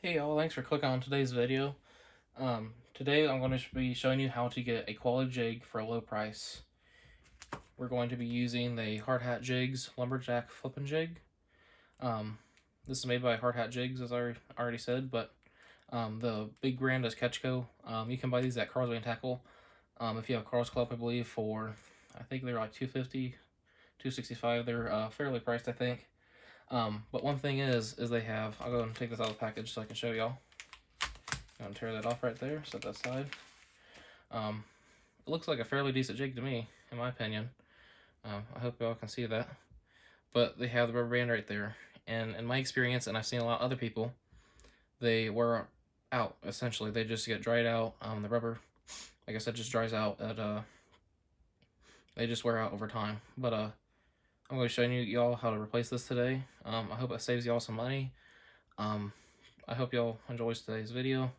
Hey y'all, thanks for clicking on today's video. Today I'm going to be showing you how to get a quality jig for a low price. We're going to be using the Hard Hat Jigs Lumberjack Flippin' Jig. This is made by Hard Hat Jigs, as I already said, but the big brand is Ketchco. You can buy these at Carsway and Tackle. If you have Carl's Club, I believe, for, I think they're like $250, $265. They're fairly priced, I think. But one thing is they have, I'll go and take this out of the package so I can show y'all. I'm gonna tear that off right there, set that aside. It looks like a fairly decent jig to me, in my opinion. I hope y'all can see that. But they have the rubber band right there. And in my experience, and I've seen a lot of other people, they wear out, essentially. They just get dried out. The rubber, like I said, just dries out. They just wear out over time. But I'm going to be showing y'all how to replace this today. I hope it saves y'all some money. I hope y'all enjoy today's video.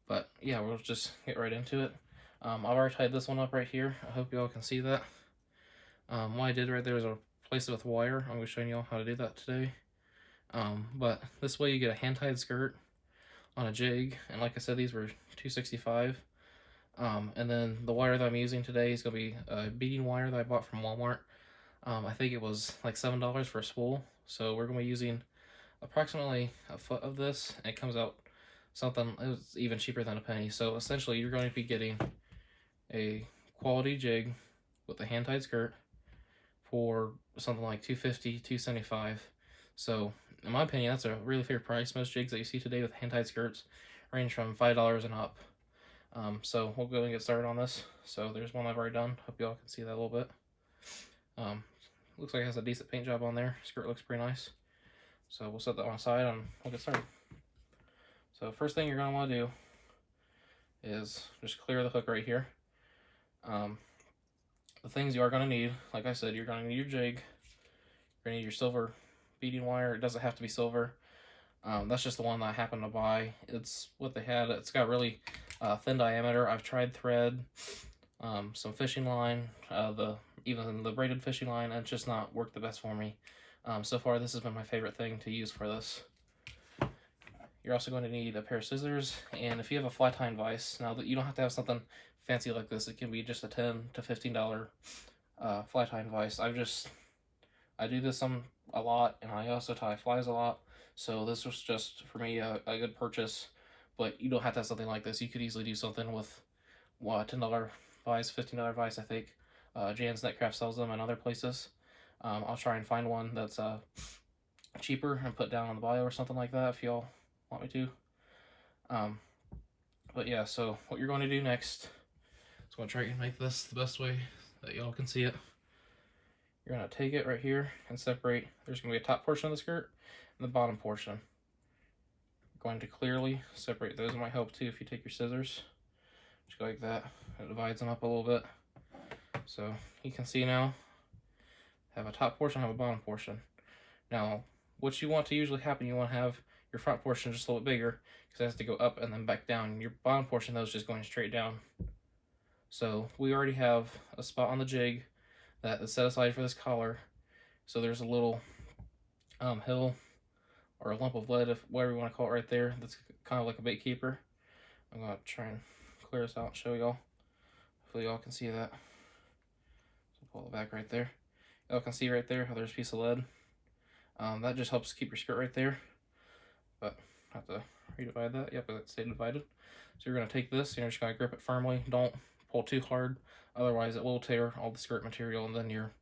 But yeah, we'll just get right into it. I've already tied this one up right here. I hope y'all can see that. What I did right there is I replaced it with wire. I'm going to show y'all how to do that today. But this way you get a hand-tied skirt on a jig. And like I said, these were $265. And then the wire that I'm using today is going to be a beading wire that I bought from Walmart. I think it was like $7 for a spool. So we're going to be using approximately a foot of this. And it comes out something, it was even cheaper than a penny. So essentially you're going to be getting a quality jig with a hand-tied skirt for something like $250, $275. So in my opinion, that's a really fair price. Most jigs that you see today with hand-tied skirts range from $5 and up. So we'll go and get started on this. So there's one I've already done. Hope y'all can see that a little bit. Looks like it has a decent paint job on there. Skirt looks pretty nice. So we'll set that on aside and we'll get started. So first thing you're going to want to do is just clear the hook right here. The things you are going to need, like I said, you're going to need your jig. You're going to need your silver beading wire. It doesn't have to be silver. That's just the one that I happened to buy. It's what they had. It's got really thin diameter. I've tried thread, some fishing line, even the braided fishing line, and it's just not worked the best for me. So far, this has been my favorite thing to use for this. You're also going to need a pair of scissors, and if you have a flat iron vise, now that you don't have to have something fancy like this, it can be just a $10 to $15 flat iron vise. I do this a lot, and I also tie flies a lot, so this was just for me a good purchase. But you don't have to have something like this. You could easily do something with $10 vise, $15 vise, I think. Jan's Netcraft sells them in other places. I'll try and find one that's cheaper and put down on the bio or something like that if y'all want me to. But yeah, so what you're going to do next is going to try and make this the best way that y'all can see it. You're going to take it right here and separate. There's going to be a top portion of the skirt and the bottom portion. You're going to clearly separate those. It might help too if you take your scissors. Just go like that. It divides them up a little bit. So you can see now, have a top portion, have a bottom portion. Now, what you want to usually happen, you want to have your front portion just a little bit bigger because it has to go up and then back down. Your bottom portion, though, is just going straight down. So we already have a spot on the jig that is set aside for this collar. So there's a little hill or a lump of lead, if whatever you want to call it, right there. That's kind of like a bait keeper. I'm going to try and clear this out and show y'all. Hopefully y'all can see that. So pull it back right there. Y'all can see right there how there's a piece of lead. That just helps keep your skirt right there. But I have to redivide that. Yep, it stayed divided. So you're going to take this and you're just going to grip it firmly. Don't pull too hard, otherwise it will tear all the skirt material and then your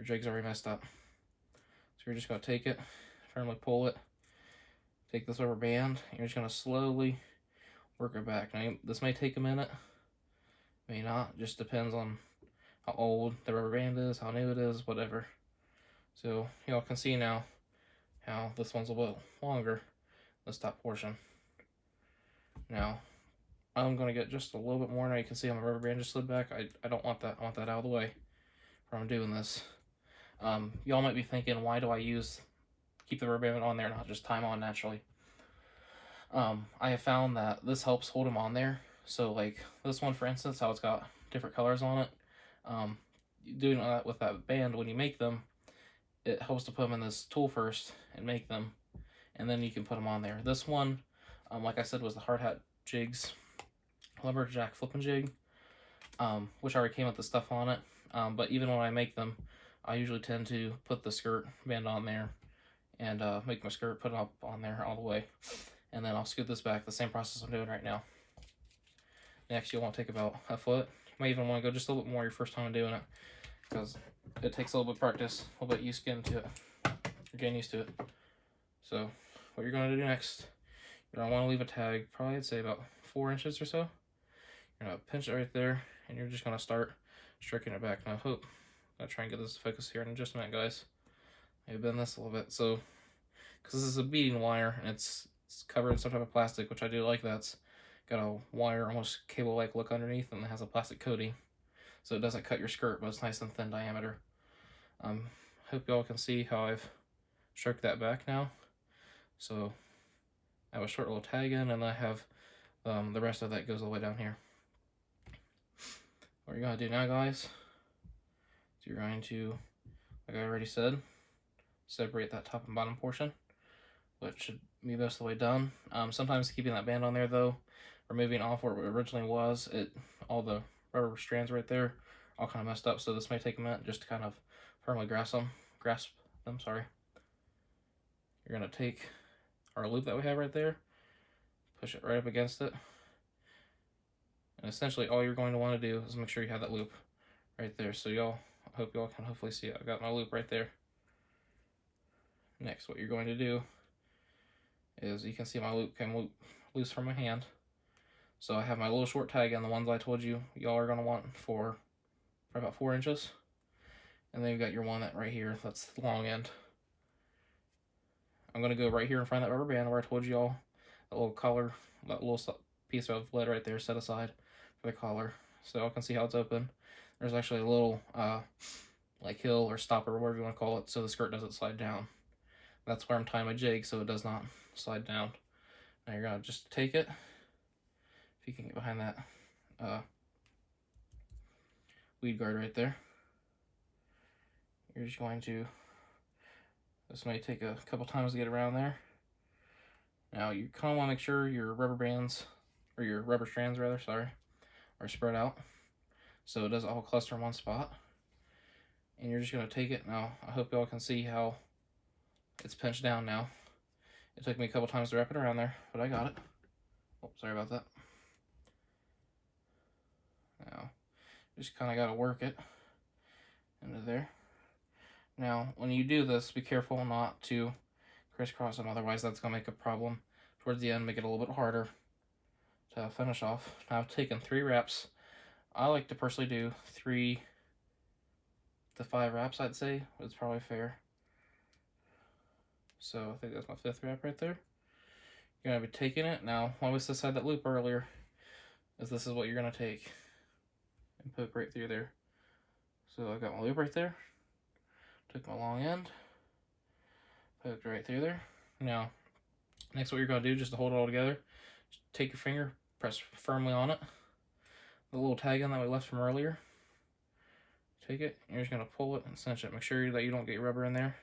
jig's already messed up. So you're just going to take it, firmly pull it, take this rubber band, and you're just going to slowly work it back. Now, this may take a minute, may not, just depends on how old the rubber band is, how new it is, whatever. So y'all can see now how this one's a little longer, this top portion. Now, I'm going to get just a little bit more. Now you can see how my rubber band just slid back. I don't want that. I want that out of the way from doing this. Y'all might be thinking, why do I keep the rubber band on there and not just tie them on naturally? I have found that this helps hold them on there. So like this one, for instance, how it's got different colors on it. Doing that with that band, when you make them, it helps to put them in this tool first and make them, and then you can put them on there. This one, like I said, was the hard hat jigs, lumberjack flipping jig, which already came with the stuff on it. But even when I make them, I usually tend to put the skirt band on there and make my skirt put it up on there all the way. And then I'll scoot this back, the same process I'm doing right now. Next, you'll want to take about a foot. You might even want to go just a little bit more your first time doing it, because it takes a little bit of practice, a little bit used getting to it. You're getting used to it. So what you're going to do next, you're going to want to leave a tag, probably I'd say about 4 inches or so. You're going to pinch it right there, and you're just going to start striking it back. Now, I'm going to try and get this to focus here in just a minute, guys. Maybe bend this a little bit. So, because this is a beading wire, and it's covered in some type of plastic, which I do like that. It's got a wire, almost cable-like look underneath, and it has a plastic coating. So it doesn't cut your skirt, but it's nice and thin diameter. Hope y'all can see how I've stroked that back now. So I have a short little tag in, and I have the rest of that goes all the way down here. What you're going to do now, guys, is you're going to, like I already said, separate that top and bottom portion, which should be most of the way done. Sometimes keeping that band on there, though, removing off where it originally was, all the rubber strands right there all kind of messed up, so this may take a minute just to kind of firmly grasp them. Sorry. You're going to take our loop that we have right there, push it right up against it, and essentially all you're going to want to do is make sure you have that loop right there. So I hope y'all can hopefully see it. I've got my loop right there. Next, what you're going to do is, you can see my loop came loose from my hand. So I have my little short tag in, the ones I told you y'all are going to want for about 4 inches. And then you've got your one that right here, that's the long end. I'm going to go right here in front of that rubber band where I told y'all that little collar, that little piece of lead right there set aside for the collar. So y'all can see how it's open. There's actually a little like hill or stopper, whatever you want to call it, so the skirt doesn't slide down. That's where I'm tying my jig, so it does not slide down. Now you're going to just take it, if you can get behind that weed guard right there. You're just going to, this may take a couple times to get around there. Now you kind of want to make sure your rubber bands, or your rubber strands rather, sorry, are spread out, so it doesn't all cluster in one spot. And you're just going to take it. Now I hope y'all can see how it's pinched down now. It took me a couple times to wrap it around there, but I got it. Oh, sorry about that. Now, just kind of got to work it into there. Now, when you do this, be careful not to crisscross them, otherwise that's going to make a problem towards the end, make it a little bit harder to finish off. Now, I've taken 3 wraps. I like to personally do 3 to 5 wraps, I'd say. It's probably fair. So I think that's my 5th wrap right there. You're going to be taking it. Now, when we set aside that loop earlier, this is what you're going to take and poke right through there. So I've got my loop right there. Took my long end, poked right through there. Now, next what you're going to do, just to hold it all together, just take your finger, press firmly on it. The little tag in that we left from earlier. Take it, and you're just going to pull it and cinch it. Make sure that you don't get your rubber in there.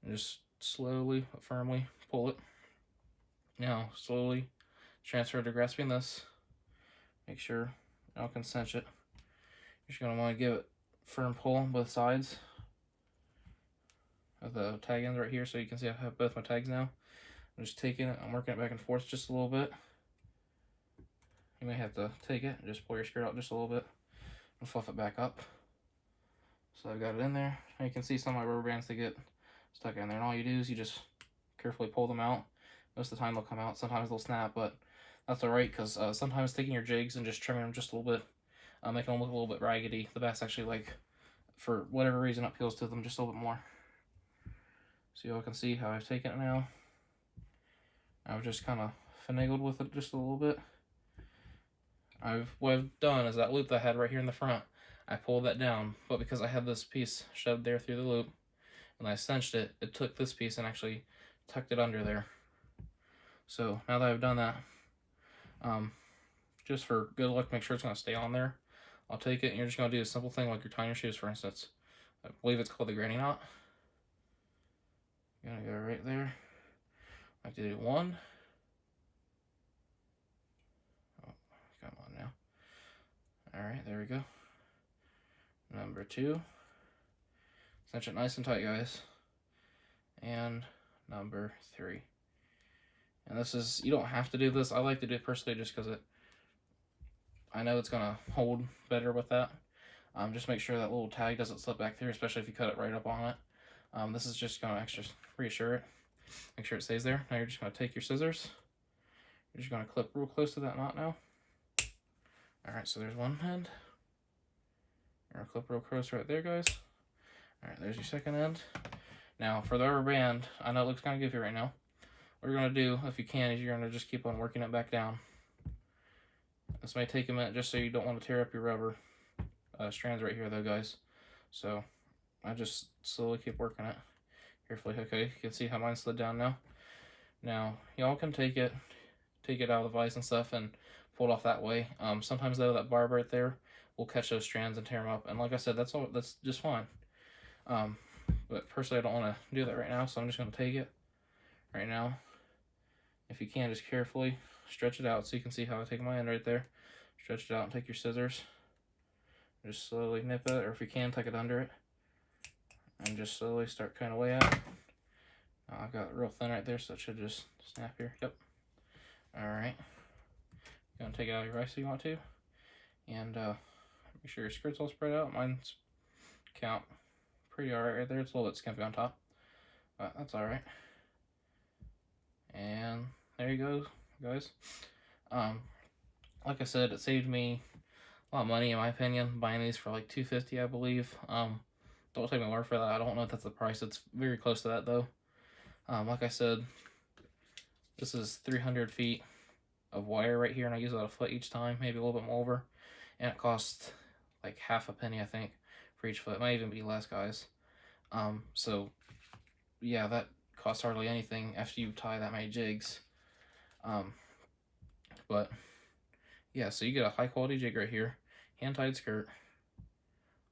And just slowly, but firmly pull it. Now, slowly transfer to grasping this. Make sure y'all can cinch it. You're just going to want to give it firm pull on both sides of the tag ends right here, so you can see I have both my tags now. I'm just taking it, I'm working it back and forth just a little bit. You may have to take it and just pull your skirt out just a little bit and fluff it back up. So I've got it in there. Now you can see some of my rubber bands that get stuck in there, and all you do is you just carefully pull them out. Most of the time they'll come out, sometimes they'll snap, but that's alright, because sometimes taking your jigs and just trimming them just a little bit, making them look a little bit raggedy, the bass actually, like, for whatever reason, appeals to them just a little bit more. So y'all can see how I've taken it now. I've just kind of finagled with it just a little bit. What I've done is that loop that I had right here in the front, I pulled that down, but because I had this piece shoved there through the loop, and I cinched it, it took this piece and actually tucked it under there. So now that I've done that, just for good luck, make sure it's going to stay on there. I'll take it, and you're just going to do a simple thing like you're tying your shoes, for instance. I believe it's called the granny knot. You're going to go right there. I have to do 1, Alright, there we go. Number 2. Cinch it nice and tight, guys. And number 3. And this is, you don't have to do this. I like to do it personally just because I know it's going to hold better with that. Just make sure that little tag doesn't slip back through, especially if you cut it right up on it. This is just going to extra reassure it. Make sure it stays there. Now you're just going to take your scissors. You're just going to clip real close to that knot now. Alright, so there's one end. You're going to clip real close right there, guys. Alright, there's your second end. Now, for the rubber band, I know it looks kind of goofy right now. What you're going to do, if you can, is you're going to just keep on working it back down. This may take a minute just so you don't want to tear up your rubber strands right here, though, guys. So, I just slowly keep working it. Carefully. Okay, you can see how mine slid down now. Now, y'all can take it out of the vise and stuff and pull it off that way. Sometimes, though, that barb right there will catch those strands and tear them up. And like I said, that's just fine. But personally, I don't want to do that right now, so I'm just going to take it right now. If you can, just carefully stretch it out so you can see how I take my end right there. Stretch it out and take your scissors. Just slowly nip it, or if you can, tuck it under it. And just slowly start kind of way out. I've got it real thin right there, so it should just snap here. Yep. Alright. You're going to take it out of your vise if you want to. And make sure your skirt's all spread out. Mine's count pretty alright right there. It's a little bit skimpy on top, but that's alright. And there you go, guys. Like I said, it saved me a lot of money in my opinion, buying these for like $2.50, I believe. Don't take my word for that. I don't know if that's the price. It's very close to that though. Like I said, this is 300 feet of wire right here, and I use about a foot each time, maybe a little bit more over. And it costs like half a penny, I think, for each foot. It might even be less, guys. So yeah, that costs hardly anything after you tie that many jigs. But yeah, so you get a high quality jig right here, hand tied skirt,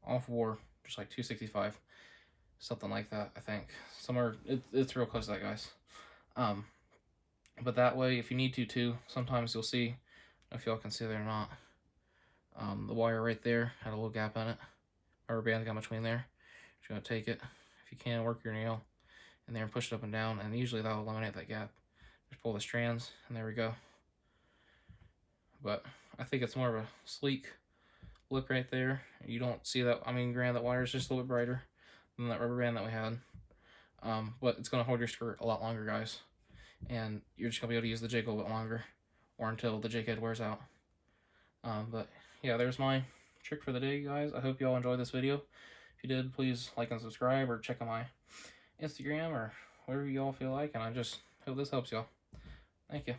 all for just like $2.65, something like that. I think somewhere it's real close to that, guys. But that way, if you need to too, sometimes you'll see, if y'all can see there or not, the wire right there had a little gap in it. Rubber band got between there. You're gonna take it, if you can, work your nail in there and push it up and down, and usually that'll eliminate that gap. Just pull the strands, and there we go. But I think it's more of a sleek look right there. You don't see that. I mean, granted, that wire is just a little bit brighter than that rubber band that we had. But it's going to hold your skirt a lot longer, guys. And you're just going to be able to use the jig a little bit longer, or until the jig head wears out. But yeah, there's my trick for the day, guys. I hope you all enjoyed this video. If you did, please like and subscribe, or check out my Instagram, or whatever you all feel like. And I just hope this helps y'all. Thank you.